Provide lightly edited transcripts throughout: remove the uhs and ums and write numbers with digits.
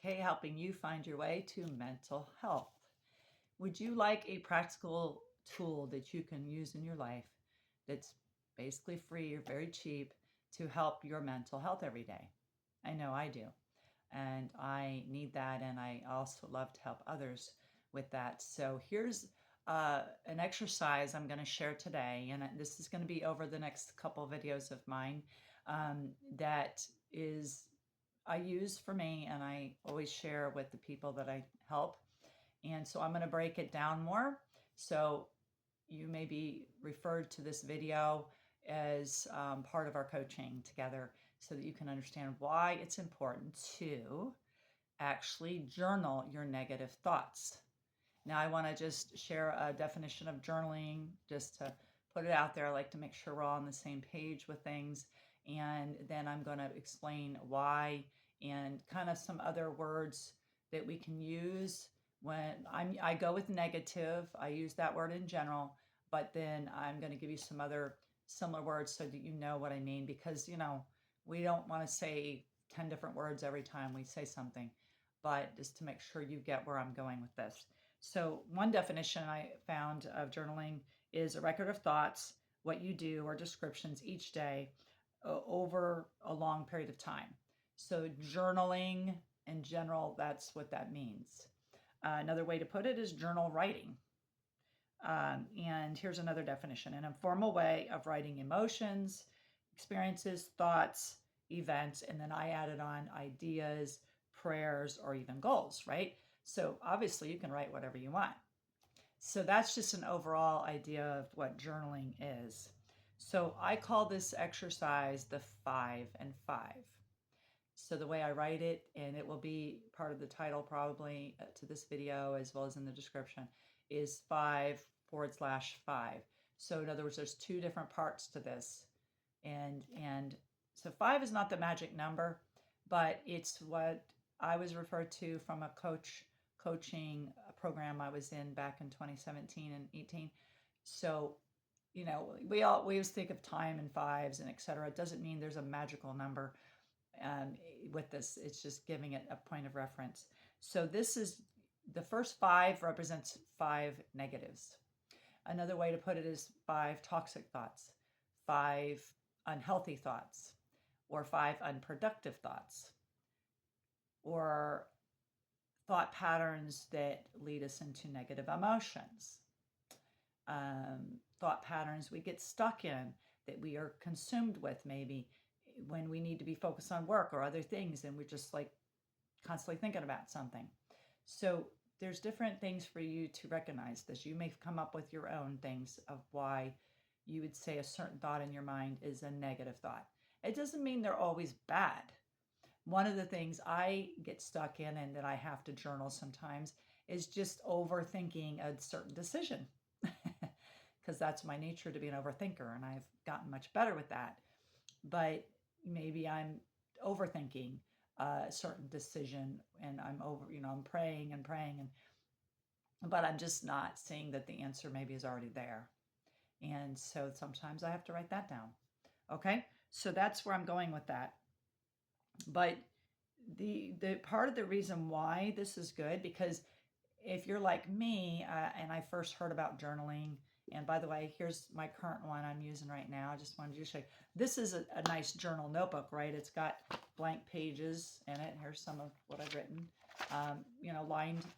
okay, helping you find your way to mental health. Would you like a practical tool that you can use in your life that's basically free or very cheap to help your mental health every day? I know I do. And I need that. And I also love to help others with that. So here's an exercise I'm going to share today. And this is going to be over the next couple of videos of mine that is I use for me, and I always share with the people that I help. And so I'm going to break it down more. So you may be referred to this video as part of our coaching together so that you can understand why it's important to actually journal your negative thoughts. Now, I want to just share a definition of journaling just to put it out there. I like to make sure we're all on the same page with things. And then I'm going to explain why and kind of some other words that we can use when I go with negative. I use that word in general, but then I'm going to give you some other similar words so that you know what I mean, because, we don't want to say 10 different words every time we say something, but just to make sure you get where I'm going with this. So one definition I found of journaling is a record of thoughts, what you do, or descriptions each day over a long period of time. So journaling in general, that's what that means. Another way to put it is journal writing. And here's another definition: an informal way of writing emotions, experiences, thoughts, events, and then I added on ideas, prayers, or even goals, right? So obviously you can write whatever you want. So that's just an overall idea of what journaling is. So I call this exercise the 5 and 5. So the way I write it, and it will be part of the title probably to this video as well as in the description, is 5/5. So in other words, there's two different parts to this. And so 5 is not the magic number, but it's what I was referred to from a coaching program I was in back in 2017 and 18. So, we always think of time in fives and et cetera. It doesn't mean there's a magical number with this. It's just giving it a point of reference. So this is the first 5 represents 5 negatives. Another way to put it is 5 toxic thoughts, 5 unhealthy thoughts, or 5 unproductive thoughts, or thought patterns that lead us into negative emotions, thought patterns we get stuck in that we are consumed with maybe when we need to be focused on work or other things, and we're just like constantly thinking about something. So there's different things for you to recognize this. You may come up with your own things of why you would say a certain thought in your mind is a negative thought. It doesn't mean they're always bad. One of the things I get stuck in and that I have to journal sometimes is just overthinking a certain decision, because that's my nature, to be an overthinker, and I've gotten much better with that. But maybe I'm overthinking a certain decision, and I'm praying and praying, but I'm just not seeing that the answer maybe is already there. And so sometimes I have to write that down. Okay, so that's where I'm going with that. But the part of the reason why this is good, because if you're like me, and I first heard about journaling, and by the way, here's my current one I'm using right now. I just wanted to show you. This is a nice journal notebook, right? It's got blank pages in it. Here's some of what I've written,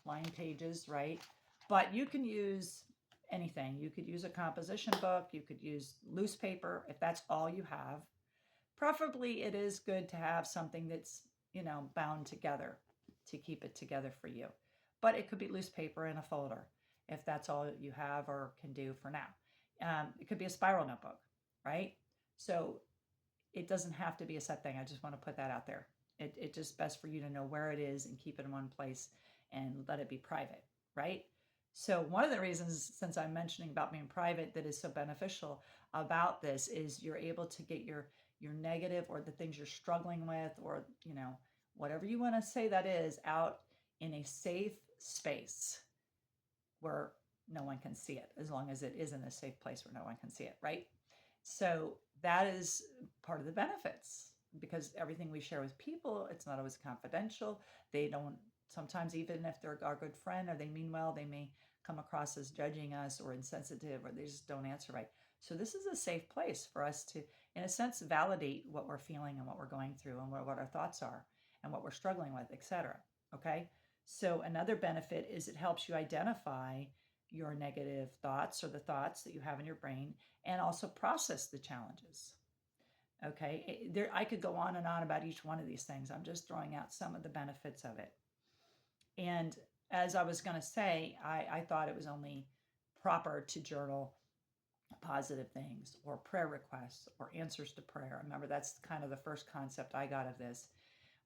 lined pages, right? But you can use anything. You could use a composition book. You could use loose paper if that's all you have. Preferably, it is good to have something that's, bound together to keep it together for you. But it could be loose paper in a folder if that's all you have or can do for now. It could be a spiral notebook, right? So it doesn't have to be a set thing. I just want to put that out there. It's just best for you to know where it is and keep it in one place and let it be private, right? So one of the reasons, since I'm mentioning about being private, that is so beneficial about this is you're able to get your negative or the things you're struggling with, or, whatever you want to say that is, out in a safe space where no one can see it, as long as it is in a safe place where no one can see it, right? So that is part of the benefits because everything we share with people, it's not always confidential. They don't, sometimes even if they're our good friend or they mean well, they may come across as judging us or insensitive, or they just don't answer right. So this is a safe place for us to, in a sense, validate what we're feeling and what we're going through and what our thoughts are and what we're struggling with, etc. Okay. So another benefit is it helps you identify your negative thoughts or the thoughts that you have in your brain and also process the challenges. Okay, I could go on and on about each one of these things. I'm just throwing out some of the benefits of it. And as I was going to say, I thought it was only proper to journal positive things or prayer requests or answers to prayer. Remember, that's kind of the first concept I got of this,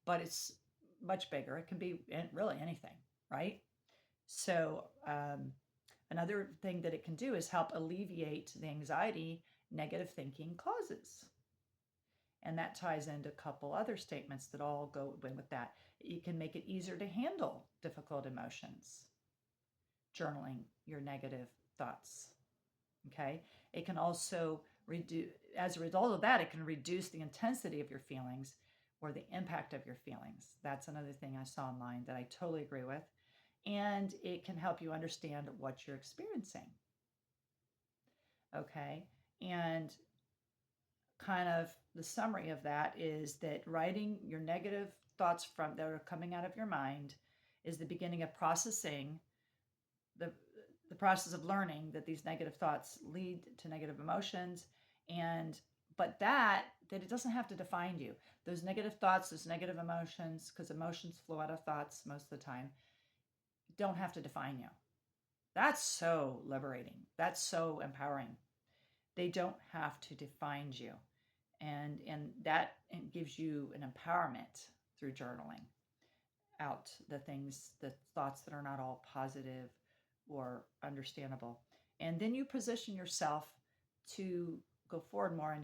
but it's much bigger. It can be really anything, right? So, another thing that it can do is help alleviate the anxiety negative thinking causes. And that ties into a couple other statements that all go in with that. You can make it easier to handle difficult emotions, journaling your negative thoughts. Okay. It can also reduce, as a result of that, it can reduce the intensity of your feelings or the impact of your feelings. That's another thing I saw online that I totally agree with. And it can help you understand what you're experiencing. Okay. And kind of the summary of that is that writing your negative thoughts from that are coming out of your mind is the beginning of processing the process of learning that these negative thoughts lead to negative emotions, and but that it doesn't have to define you. Those negative thoughts, those negative emotions, because emotions flow out of thoughts most of the time, don't have to define you. That's so liberating. That's so empowering. They don't have to define you. And that gives you an empowerment through journaling out the things, the thoughts that are not all positive or understandable. And then you position yourself to go forward more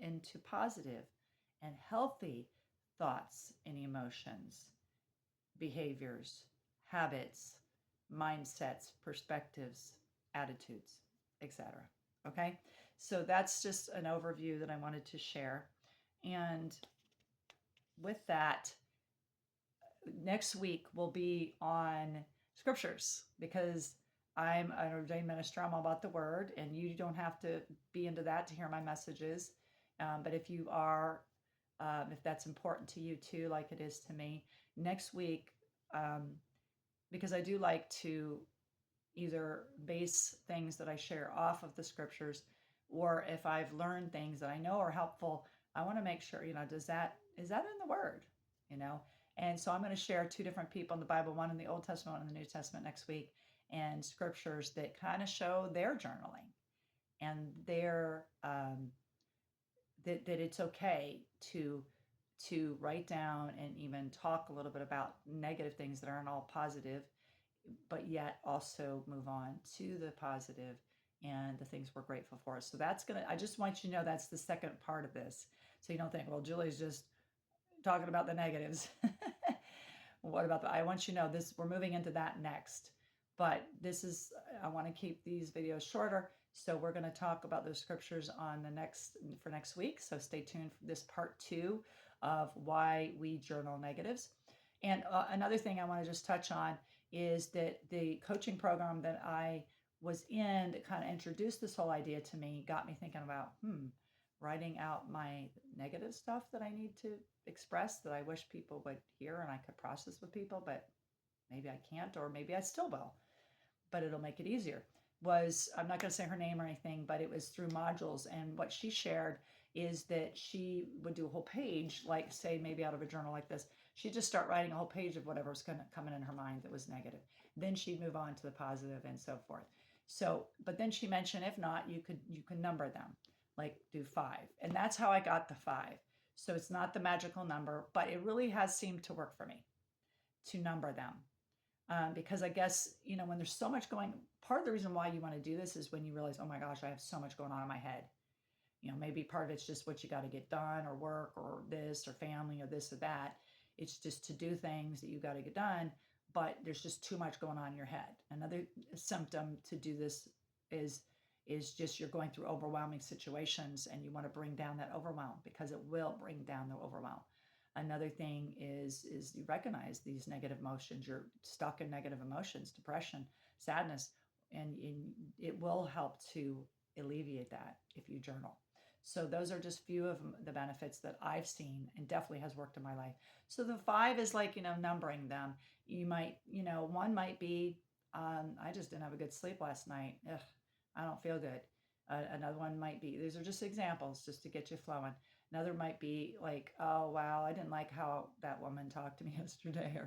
into positive and healthy thoughts and emotions, behaviors, habits, mindsets, perspectives, attitudes, etc. Okay? So that's just an overview that I wanted to share. And with that, next week will be on scriptures, because I'm an ordained minister. I'm all about the word, and you don't have to be into that to hear my messages. But if you are, if that's important to you too, like it is to me, next week, because I do like to either base things that I share off of the scriptures, or if I've learned things that I know are helpful, I want to make sure, is that in the word, And so I'm going to share two different people in the Bible, one in the Old Testament, one in the New Testament next week, and scriptures that kind of show their journaling and their that it's okay to write down and even talk a little bit about negative things that aren't all positive, but yet also move on to the positive and the things we're grateful for. So I just want you to know that's the second part of this. So you don't think, well, Julie's just talking about the negatives. What about I want you to know this, we're moving into that next. But I want to keep these videos shorter. So we're going to talk about those scriptures for next week. So stay tuned for this part 2 of why we journal negatives. And another thing I want to just touch on is that the coaching program that I was in that kind of introduced this whole idea to me got me thinking about, writing out my negative stuff that I need to express that I wish people would hear and I could process with people, but maybe I can't, or maybe I still will, but it'll make it easier. I'm not going to say her name or anything, but it was through modules. And what she shared is that she would do a whole page, like say maybe out of a journal like this, she'd just start writing a whole page of whatever was coming in her mind that was negative. Then she'd move on to the positive and so forth. So, but then she mentioned, if not, you can number them, like do 5. And that's how I got the 5. So it's not the magical number, but it really has seemed to work for me to number them. Because I guess, when there's so much part of the reason why you want to do this is when you realize, oh my gosh, I have so much going on in my head. Maybe part of it's just what you got to get done, or work, or this, or family, or this or that. It's just to do things that you got to get done, but there's just too much going on in your head. Another symptom to do this is is just you're going through overwhelming situations and you want to bring down that overwhelm, because it will bring down the overwhelm. Another thing is you recognize these negative emotions. You're stuck in negative emotions, depression, sadness, and it will help to alleviate that if you journal. So those are just few of the benefits that I've seen and definitely has worked in my life. So the 5 is like, numbering them. You might, one might be, I just didn't have a good sleep last night. Ugh, I don't feel good. Another one might be, these are just examples just to get you flowing. Another might be like, oh, wow, I didn't like how that woman talked to me yesterday,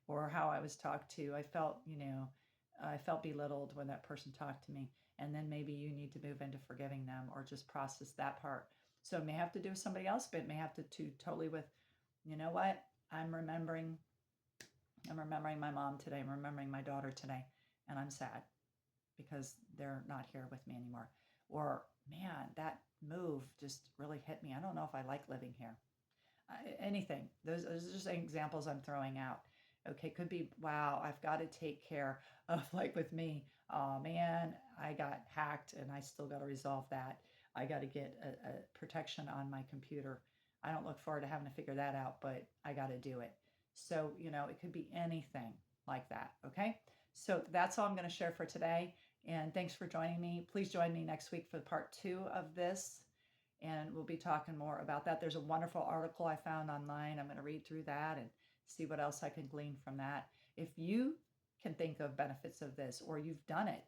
or how I was talked to. I felt belittled when that person talked to me. And then maybe you need to move into forgiving them or just process that part. So it may have to do with somebody else, but it may have to do totally with, you know what? I'm remembering my mom today. I'm remembering my daughter today, and I'm sad because they're not here with me anymore. Or, man, that move just really hit me. I don't know if I like living here. Anything. Those are just examples I'm throwing out. Okay, could be, wow, I've got to take care of, like with me, oh man, I got hacked and I still got to resolve that. I got to get a protection on my computer. I don't look forward to having to figure that out, but I got to do it. So, it could be anything like that. Okay. So that's all I'm going to share for today. And thanks for joining me. Please join me next week for part 2 of this. And we'll be talking more about that. There's a wonderful article I found online. I'm going to read through that and see what else I can glean from that. If you can think of benefits of this or you've done it,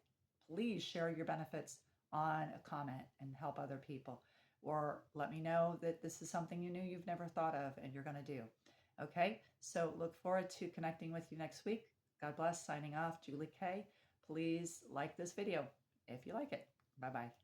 please share your benefits on a comment and help other people. Or let me know that this is something you've never thought of and you're going to do. Okay, so look forward to connecting with you next week. God bless. Signing off, Julie K. Please like this video if you like it. Bye-bye.